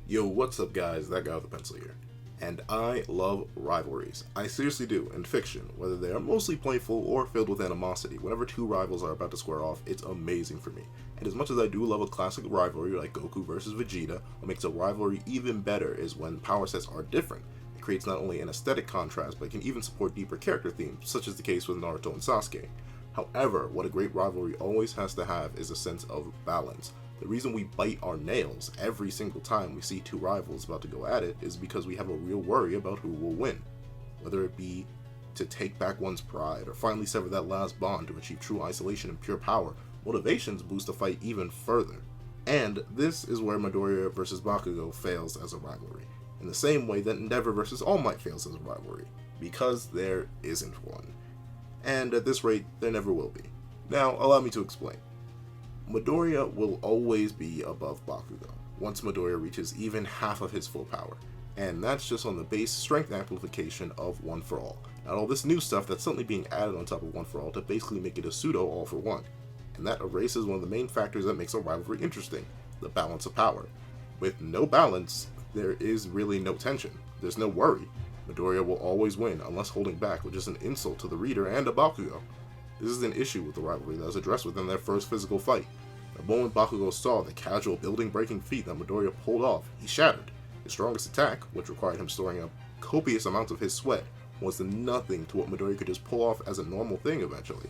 Yo, what's up guys, that guy with the pencil here. And I love rivalries. I seriously do, in fiction, whether they are mostly playful or filled with animosity. Whenever two rivals are about to square off, it's amazing for me. And as much as I do love a classic rivalry like Goku versus Vegeta, what makes a rivalry even better is when power sets are different. It creates not only an aesthetic contrast, but can even support deeper character themes, such as the case with Naruto and Sasuke. However, what a great rivalry always has to have is a sense of balance. The reason we bite our nails every single time we see two rivals about to go at it is because we have a real worry about who will win. Whether it be to take back one's pride or finally sever that last bond to achieve true isolation and pure power, motivations boost the fight even further. And this is where Midoriya versus Bakugou fails as a rivalry, in the same way that Endeavor versus All Might fails as a rivalry, because there isn't one. And at this rate, there never will be. Now, allow me to explain. Midoriya will always be above Bakugou once Midoriya reaches even half of his full power, and that's just on the base strength amplification of One for All, not all this new stuff that's suddenly being added on top of One for All to basically make it a pseudo All for One, and that erases one of the main factors that makes a rivalry interesting, the balance of power. With no balance, there is really no tension, there's no worry. Midoriya will always win unless holding back, which is an insult to the reader and to Bakugou. This is an issue with the rivalry that was addressed within their first physical fight. The moment Bakugou saw the casual building-breaking feat that Midoriya pulled off, he shattered. His strongest attack, which required him storing up copious amounts of his sweat, was nothing to what Midoriya could just pull off as a normal thing eventually.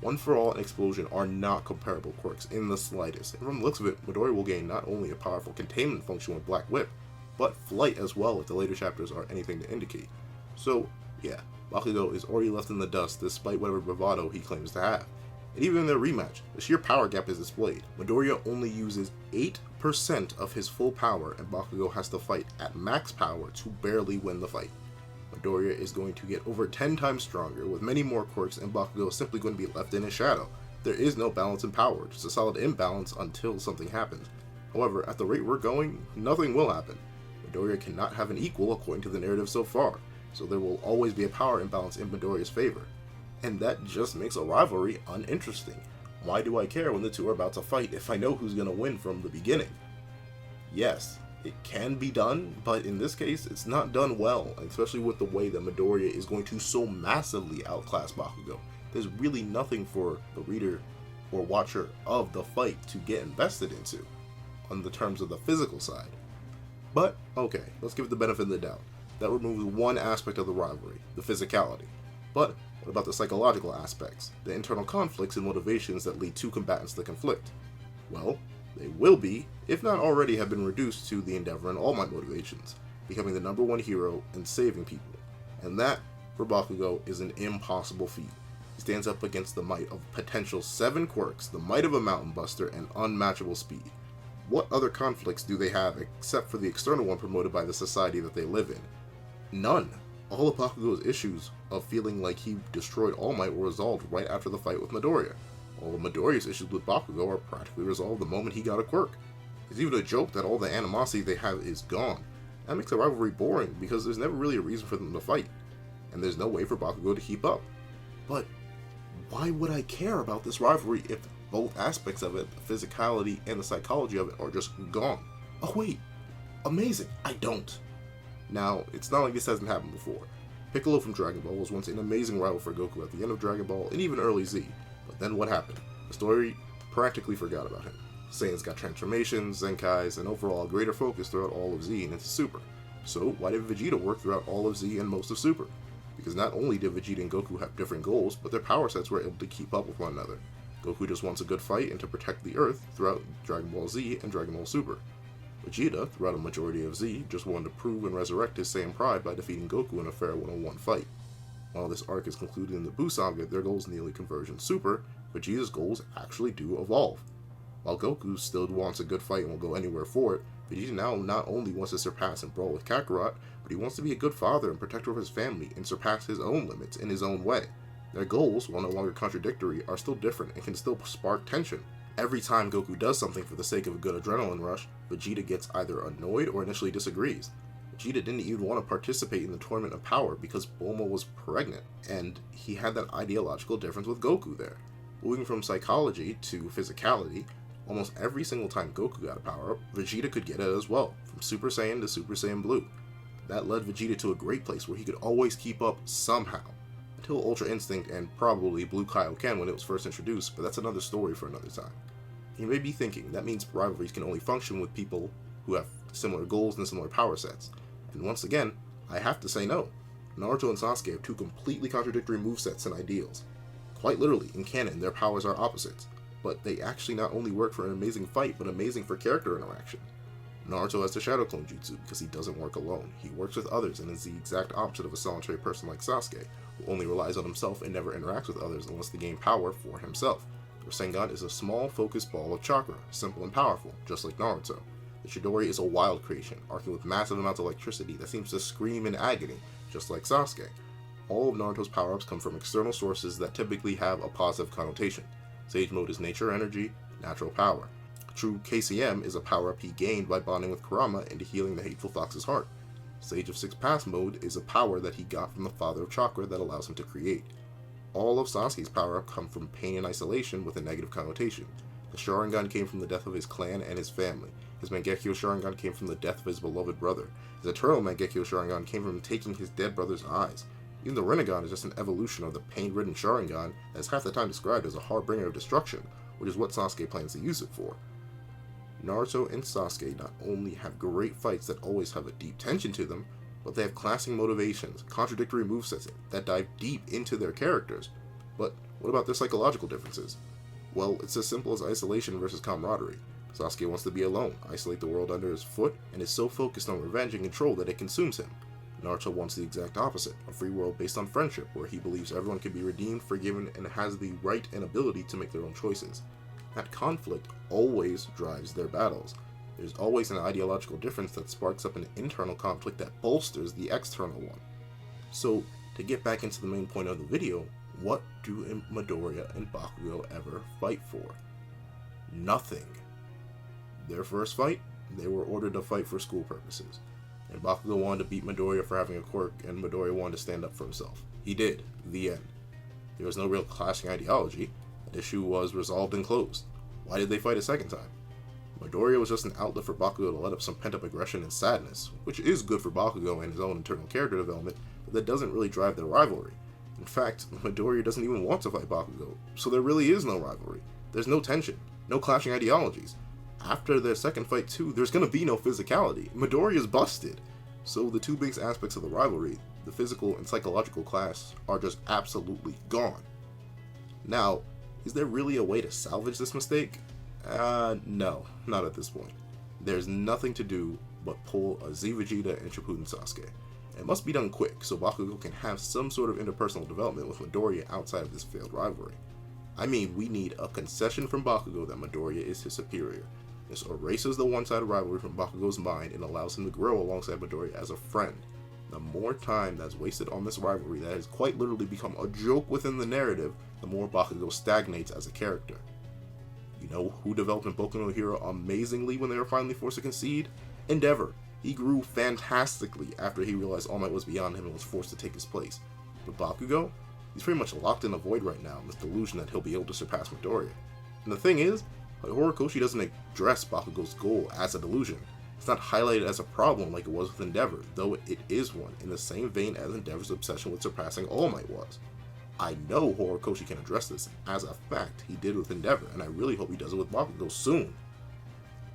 One for All and Explosion are not comparable quirks in the slightest, and from the looks of it, Midoriya will gain not only a powerful containment function with Black Whip, but flight as well if the later chapters are anything to indicate. So, yeah, Bakugou is already left in the dust despite whatever bravado he claims to have. And even in their rematch, the sheer power gap is displayed. Midoriya only uses 8% of his full power and Bakugou has to fight at max power to barely win the fight. Midoriya is going to get over 10 times stronger with many more quirks and Bakugou is simply going to be left in his shadow. There is no balance in power, just a solid imbalance until something happens. However, at the rate we're going, nothing will happen. Midoriya cannot have an equal according to the narrative so far, so there will always be a power imbalance in Midoriya's favor. And that just makes a rivalry uninteresting. Why do I care when the two are about to fight if I know who's going to win from the beginning? Yes, it can be done, but in this case, it's not done well, especially with the way that Midoriya is going to so massively outclass Bakugou. There's really nothing for the reader or watcher of the fight to get invested into, on the terms of the physical side. But, okay, let's give it the benefit of the doubt. That removes one aspect of the rivalry, the physicality. But what about the psychological aspects, the internal conflicts and motivations that lead two combatants to conflict? Well, they will be, if not already have been reduced to the Endeavor and All Might motivations, becoming the number one hero and saving people. And that, for Bakugou, is an impossible feat. He stands up against the might of potential 7 quirks, the might of a mountain buster, and unmatchable speed. What other conflicts do they have except for the external one promoted by the society that they live in? None. All of Bakugou's issues of feeling like he destroyed All Might were resolved right after the fight with Midoriya. All of Midoriya's issues with Bakugou are practically resolved the moment he got a quirk. It's even a joke that all the animosity they have is gone. That makes a rivalry boring because there's never really a reason for them to fight, and there's no way for Bakugou to keep up. But why would I care about this rivalry if both aspects of it, the physicality and the psychology of it, are just gone? Oh wait, amazing, I don't. Now, it's not like this hasn't happened before. Piccolo from Dragon Ball was once an amazing rival for Goku at the end of Dragon Ball and even early Z, but then what happened? The story practically forgot about him. Saiyans got transformations, Zenkais, and overall a greater focus throughout all of Z and into Super. So why did Vegeta work throughout all of Z and most of Super? Because not only did Vegeta and Goku have different goals, but their power sets were able to keep up with one another. Goku just wants a good fight and to protect the Earth throughout Dragon Ball Z and Dragon Ball Super. Vegeta, throughout a majority of Z, just wanted to prove and resurrect his Saiyan pride by defeating Goku in a fair one-on-one fight. While this arc is concluded in the Buu Saga, their goals nearly converge in Super, Vegeta's goals actually do evolve. While Goku still wants a good fight and will go anywhere for it, Vegeta now not only wants to surpass and brawl with Kakarot, but he wants to be a good father and protector of his family and surpass his own limits in his own way. Their goals, while no longer contradictory, are still different and can still spark tension. Every time Goku does something for the sake of a good adrenaline rush, Vegeta gets either annoyed or initially disagrees. Vegeta didn't even want to participate in the Tournament of Power because Bulma was pregnant, and he had that ideological difference with Goku there. Moving from psychology to physicality, Almost every single time Goku got a power-up, Vegeta could get it as well, from Super Saiyan to Super Saiyan Blue. That led Vegeta to a great place where he could always keep up somehow, until Ultra Instinct and probably Blue Kaioken when it was first introduced, but that's another story for another time. You may be thinking, that means rivalries can only function with people who have similar goals and similar power sets. And once again, I have to say no. Naruto and Sasuke have two completely contradictory movesets and ideals. Quite literally, in canon, their powers are opposites, but they actually not only work for an amazing fight, but amazing for character interaction. Naruto has the Shadow Clone Jutsu because he doesn't work alone. He works with others and is the exact opposite of a solitary person like Sasuke, who only relies on himself and never interacts with others unless they gain power for himself. The Rasengan is a small, focused ball of chakra, simple and powerful, just like Naruto. The Chidori is a wild creation, arcing with massive amounts of electricity that seems to scream in agony, just like Sasuke. All of Naruto's power-ups come from external sources that typically have a positive connotation. Sage Mode is nature energy, natural power. True KCM is a power-up he gained by bonding with Kurama into healing the Hateful Fox's heart. Sage of Six Paths Mode is a power that he got from the Father of Chakra that allows him to create. All of Sasuke's power-up come from pain and isolation with a negative connotation. The Sharingan came from the death of his clan and his family. His Mangekyo Sharingan came from the death of his beloved brother. His Eternal Mangekyo Sharingan came from taking his dead brother's eyes. Even the Rinnegan is just an evolution of the pain-ridden Sharingan that is half the time described as a harbinger of destruction, which is what Sasuke plans to use it for. Naruto and Sasuke not only have great fights that always have a deep tension to them, but they have clashing motivations, contradictory movesets that dive deep into their characters. But what about their psychological differences? Well, it's as simple as isolation versus camaraderie. Sasuke wants to be alone, isolate the world under his foot, and is so focused on revenge and control that it consumes him. Naruto wants the exact opposite, a free world based on friendship, where he believes everyone can be redeemed, forgiven, and has the right and ability to make their own choices. That conflict always drives their battles. There's always an ideological difference that sparks up an internal conflict that bolsters the external one. So, to get back into the main point of the video, what do Midoriya and Bakugou ever fight for? Nothing. Their first fight, they were ordered to fight for school purposes. And Bakugou wanted to beat Midoriya for having a quirk, and Midoriya wanted to stand up for himself. He did. The end. There was no real clashing ideology. The issue was resolved and closed. Why did they fight a second time? Midoriya was just an outlet for Bakugou to let up some pent-up aggression and sadness, which is good for Bakugou and his own internal character development, but that doesn't really drive their rivalry. In fact, Midoriya doesn't even want to fight Bakugou, so there really is no rivalry. There's no tension, no clashing ideologies. After their second fight too, there's gonna be no physicality. Midoriya's busted. So the two biggest aspects of the rivalry, the physical and psychological clash, are just absolutely gone. Now, is there really a way to salvage this mistake? No, not at this point. There's nothing to do but pull a Z Vegeta and Shippuden Sasuke. It must be done quick, so Bakugou can have some sort of interpersonal development with Midoriya outside of this failed rivalry. I mean, we need a concession from Bakugou that Midoriya is his superior. This erases the one-sided rivalry from Bakugou's mind and allows him to grow alongside Midoriya as a friend. The more time that's wasted on this rivalry that has quite literally become a joke within the narrative, the more Bakugou stagnates as a character. You know who developed in Boku no Hero amazingly when they were finally forced to concede? Endeavor. He grew fantastically after he realized All Might was beyond him and was forced to take his place. But Bakugou? He's pretty much locked in a void right now in this delusion that he'll be able to surpass Midoriya. And the thing is, Horikoshi doesn't address Bakugou's goal as a delusion. It's not highlighted as a problem like it was with Endeavor, though it is one, in the same vein as Endeavor's obsession with surpassing All Might was. I know Horikoshi can address this. As a fact, he did with Endeavor, and I really hope he does it with Bakugou soon.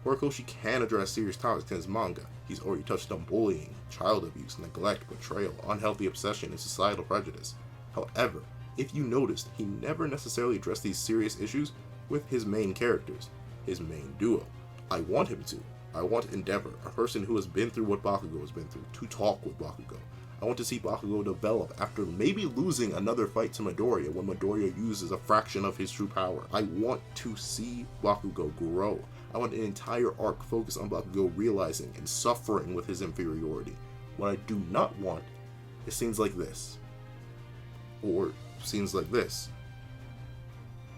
Horikoshi can address serious topics in his manga. He's already touched on bullying, child abuse, neglect, betrayal, unhealthy obsession, and societal prejudice. However, if you noticed, he never necessarily addressed these serious issues with his main characters, his main duo. I want him to. I want Endeavor, a person who has been through what Bakugou has been through, to talk with Bakugou. I want to see Bakugou develop after maybe losing another fight to Midoriya when Midoriya uses a fraction of his true power. I want to see Bakugou grow. I want an entire arc focused on Bakugou realizing and suffering with his inferiority. What I do not want is scenes like this. Or scenes like this.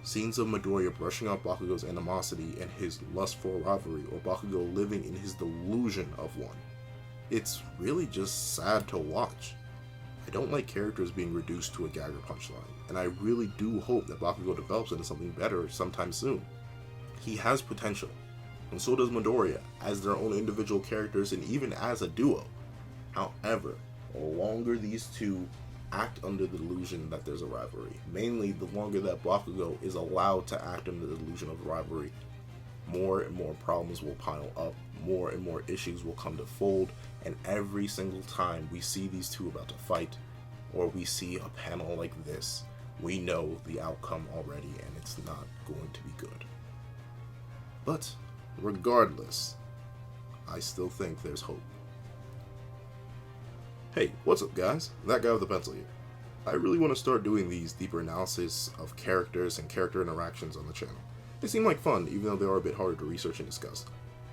Scenes of Midoriya brushing off Bakugou's animosity and his lust for rivalry, or Bakugou living in his delusion of one. It's really just sad to watch. I don't like characters being reduced to a gag or punchline, and I really do hope that Bakugou develops into something better sometime soon. he has potential, and so does Midoriya, as their own individual characters and even as a duo. However, the longer these two act under the delusion that there's a rivalry, mainly the longer that Bakugou is allowed to act under the delusion of rivalry, more and more problems will pile up, more and more issues will come to fold, and every single time we see these two about to fight, or we see a panel like this, we know the outcome already, and it's not going to be good. But, regardless, I still think there's hope. Hey, what's up guys? That guy with the pencil here. I really want to start doing these deeper analysis of characters and character interactions on the channel. They seem like fun, even though they are a bit harder to research and discuss.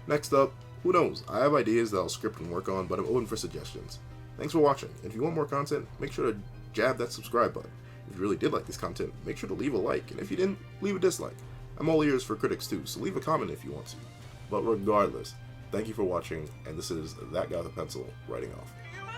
Next up, who knows, I have ideas that I'll script and work on, but I'm open for suggestions. Thanks for watching, and if you want more content, make sure to jab that subscribe button. If you really did like this content, make sure to leave a like, and if you didn't, leave a dislike. I'm all ears for critics too, so leave a comment if you want to. But regardless, thank you for watching, and this is That Guy with a Pencil, writing off.